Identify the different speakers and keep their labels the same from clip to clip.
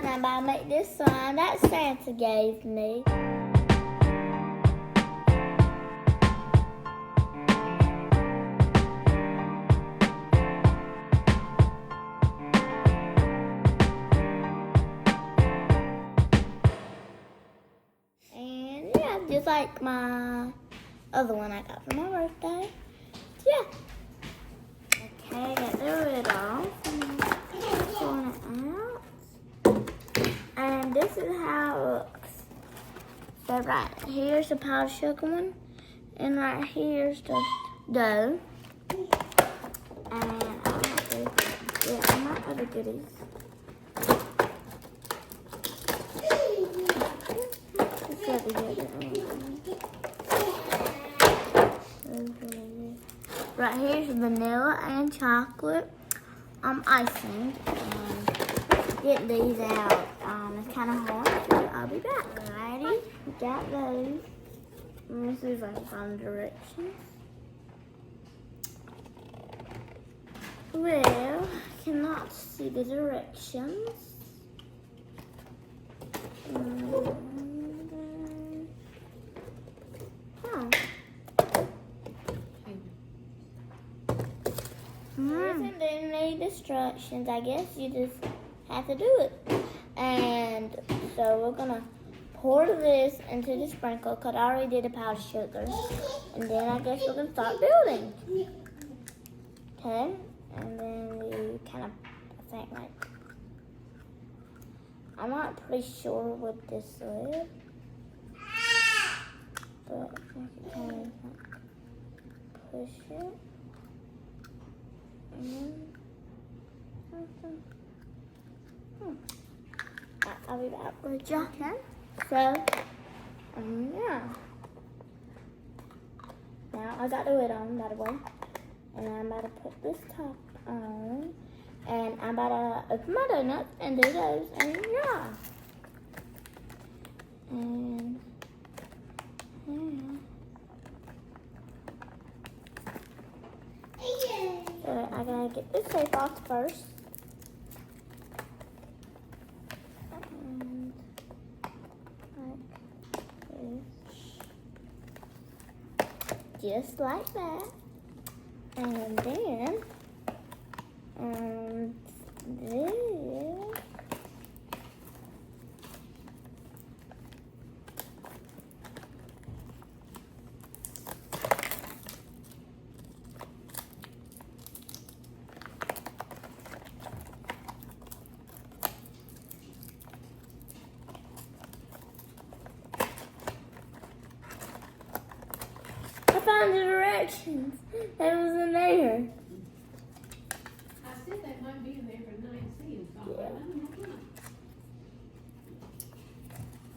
Speaker 1: I'm about to make this slime that Santa gave me. And yeah, just like my other one I got for my birthday. Yeah. Okay, get the lid off. Pulling it out. And this is how it looks. So right here's the powdered sugar one. And right here's the dough. And I have to get all my other goodies. Right here's vanilla and chocolate icing. Getting these out it's kind of hard, so I'll be back. Alrighty, got those. And this is like some directions. Well, I cannot see the directions. Isn't there any instructions? I guess you just have to do it. And so we're gonna pour this into the sprinkle because I already did the powdered sugar. And then I guess we're gonna start building. Okay? And then you kind of, I think like, I'm not pretty sure what this is. But I think you kind of push it. I'll be back with you. Okay. So, yeah. Now I got the lid on, by the way. And I'm about to put this top on. And I'm about to open my donuts and do those. And yeah. And so I gotta get this tape off first. And like this. Just like that. And then this. I found the directions. That was in there.
Speaker 2: I said that might be in there for 19. So
Speaker 1: Yeah.
Speaker 2: I don't know.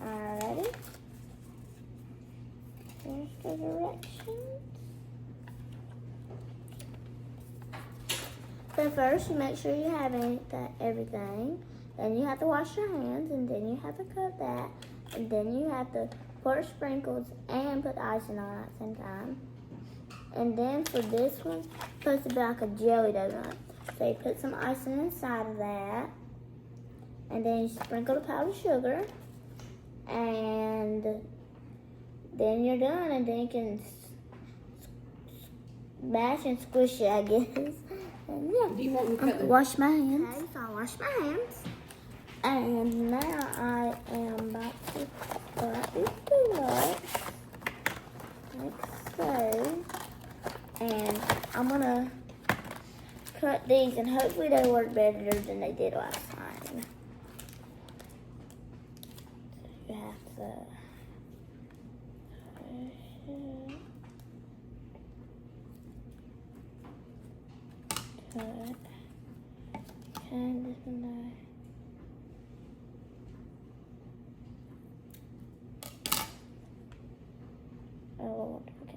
Speaker 1: Alrighty. Here's the directions. So first, you make sure you have everything. Then you have to wash your hands, and then you have to cut that, and then you have to pour the sprinkles and put the icing on at the same time. And then for this one, it's supposed to be like a jelly donut. So you put some icing inside of that, and then you sprinkle the powdered sugar, and then you're done, and then you can mash and squish it, I guess. And yeah,
Speaker 2: Do you want me to cut them?
Speaker 1: wash my hands. Okay, so I wash my hands. And now I am about to cut these donuts, like so. And I'm gonna cut these, and hopefully they work better than they did last time. You have to cut. And this one there. Oh, okay.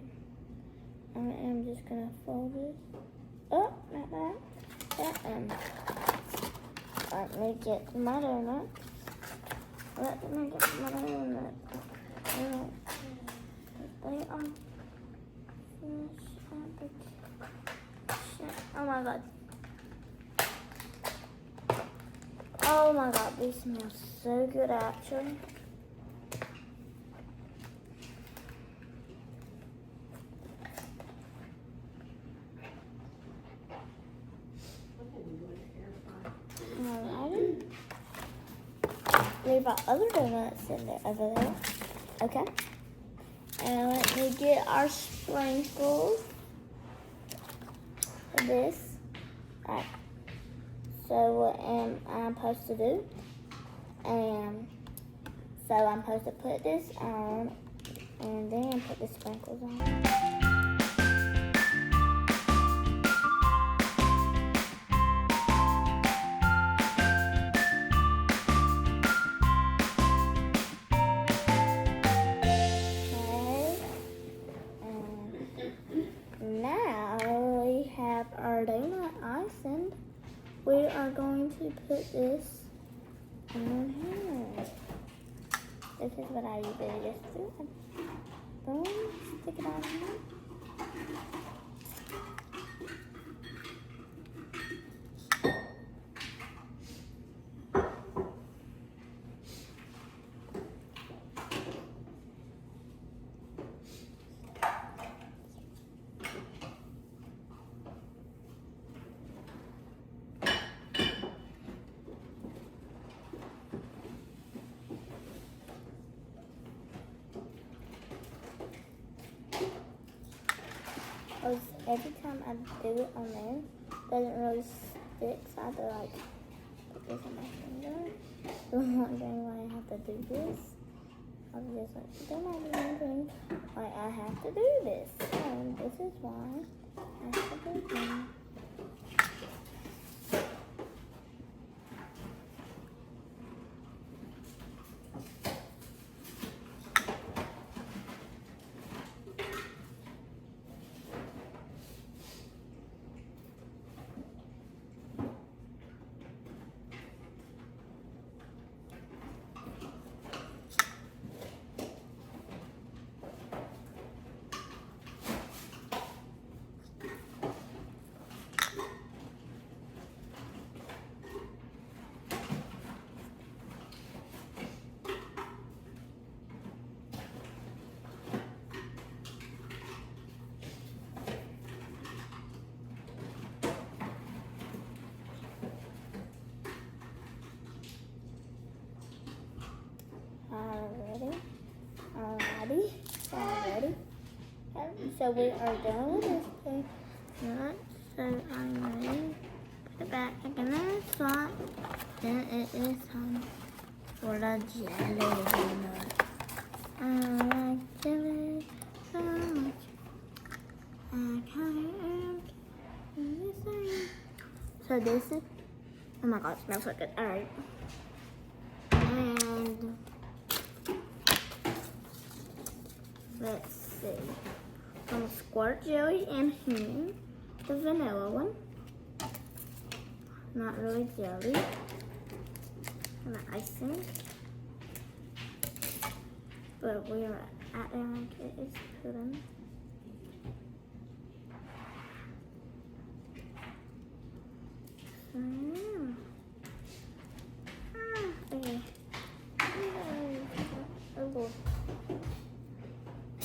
Speaker 1: I am just gonna fold this. Oh, not that. Let me get my donut. Let me get my donut. They are oh my god. Oh my god, these smell so good actually. Alrighty. Leave our other donuts in there over there. Okay. And let me get our sprinkles for this. Alright. So what am I supposed to do? So I'm supposed to put this on and then put the sprinkles on. Our donut icing, we are going to put this on here. This is what I usually just do. Boom, stick it on here. Because every time I do it on there, it doesn't really stick, so I have to like put this on my finger. So I'm wondering why I have to do this. I was just like, don't mind wondering why I have to do this. And this is why I have to do this. Alrighty. So we are done with this thing. So I'm ready to put it back in the slot. Then it is time for the jelly donut. I like jelly so much. I can't eat. So this is, oh my god, it smells so good. Alright. And let's see. I'm gonna squirt jelly in here. The vanilla one. Not really jelly. And the icing. But we are acting like it is pudding. Okay. Oh boy.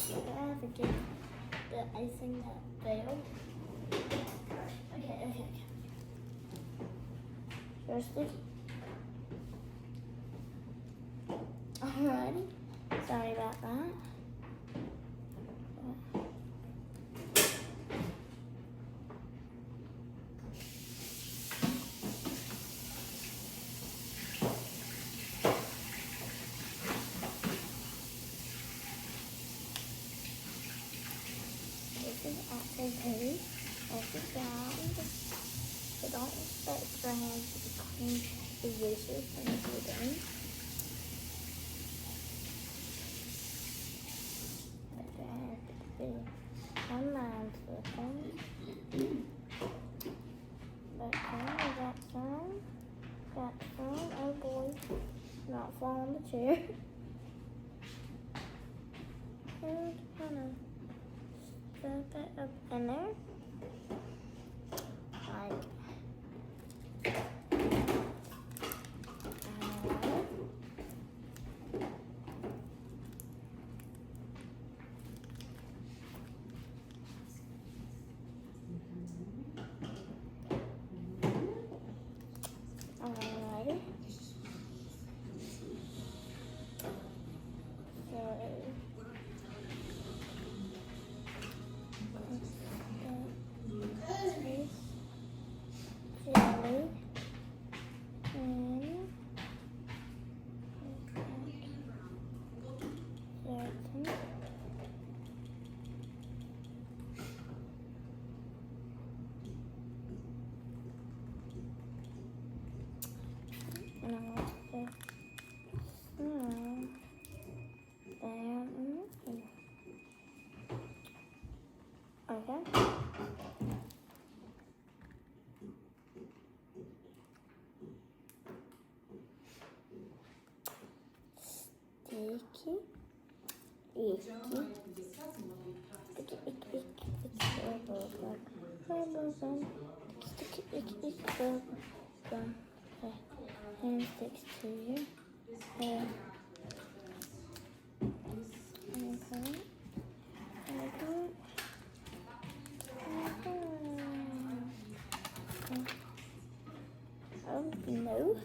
Speaker 1: I have to get the icing that failed. Okay. Thirsty? Alrighty. Sorry about that. This is actually pretty. Off the ground. So don't expect your hands to be clean and vicious when you're done. But your hands have to be sometimes with them. But I got some. Oh boy, not fall on the chair. And kind of set that up in there. Like Jelly and gelatin. And I want to okay. Sticky. And sticks to you. Okay. Oh no.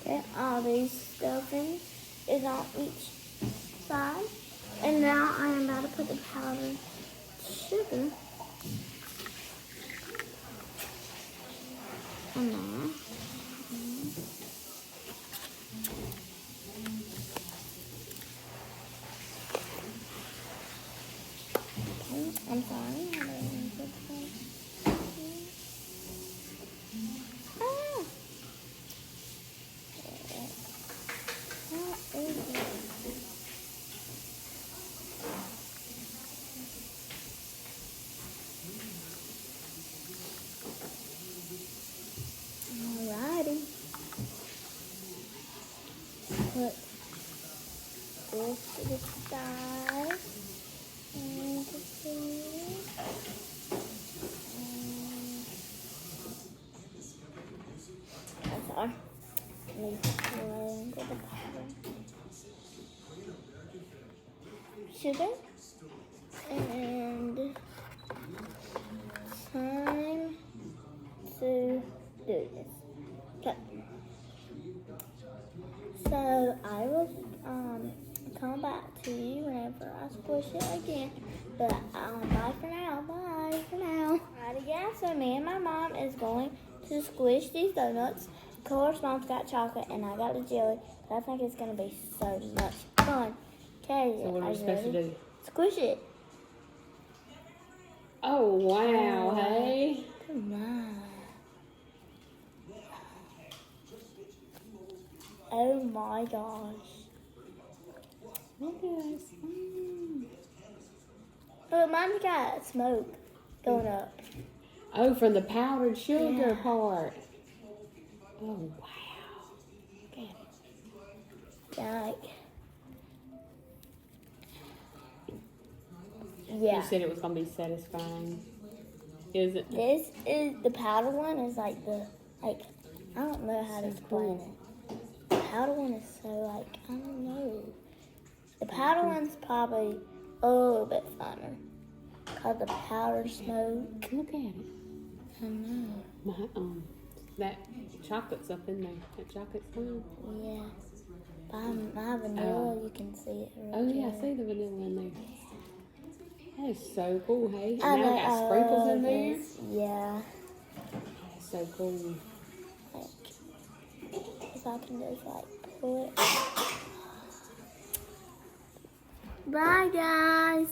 Speaker 1: Okay, all these stuffings is on each side. And now I am about to put the powdered sugar in there. Okay, I'm sorry. I didn't put that. Ah! How is it? Alrighty. Put this to the side. And to see. I'm sorry. Need to throw into the powder. Sugar. And time to do this. Okay. So I will come back to you whenever I squish it again. But bye for now. Bye for now. Alrighty, yeah. So me and my mom is going to squish these donuts. Of course, Mom's got chocolate and I got the jelly. But I think it's gonna be so much fun. Okay.
Speaker 2: So what are we supposed to do?
Speaker 1: Squish it.
Speaker 2: Oh, wow, hey.
Speaker 1: Come on. Oh my gosh.
Speaker 2: Look at this.
Speaker 1: Oh, mine's got smoke going up.
Speaker 2: Oh, from the powdered sugar
Speaker 1: Yeah.
Speaker 2: part. Oh, wow.
Speaker 1: Okay. Like, yeah.
Speaker 2: You said it was going to be satisfying. Is it?
Speaker 1: This is the powder one is like I don't know how to explain it. The powder one is so like, I don't know. The powder one's probably a little bit funner. Cause the powder smoke.
Speaker 2: Look at it.
Speaker 1: I know.
Speaker 2: That chocolate's up in there. That chocolate's fine.
Speaker 1: Yeah. By my vanilla, you can see it right
Speaker 2: Oh, yeah, I
Speaker 1: there.
Speaker 2: see the vanilla in there. That is so cool, hey? And
Speaker 1: I
Speaker 2: now
Speaker 1: know,
Speaker 2: it got sprinkles in there.
Speaker 1: this. Yeah.
Speaker 2: That's so cool.
Speaker 1: Like, if I can just like pull it. Bye, guys.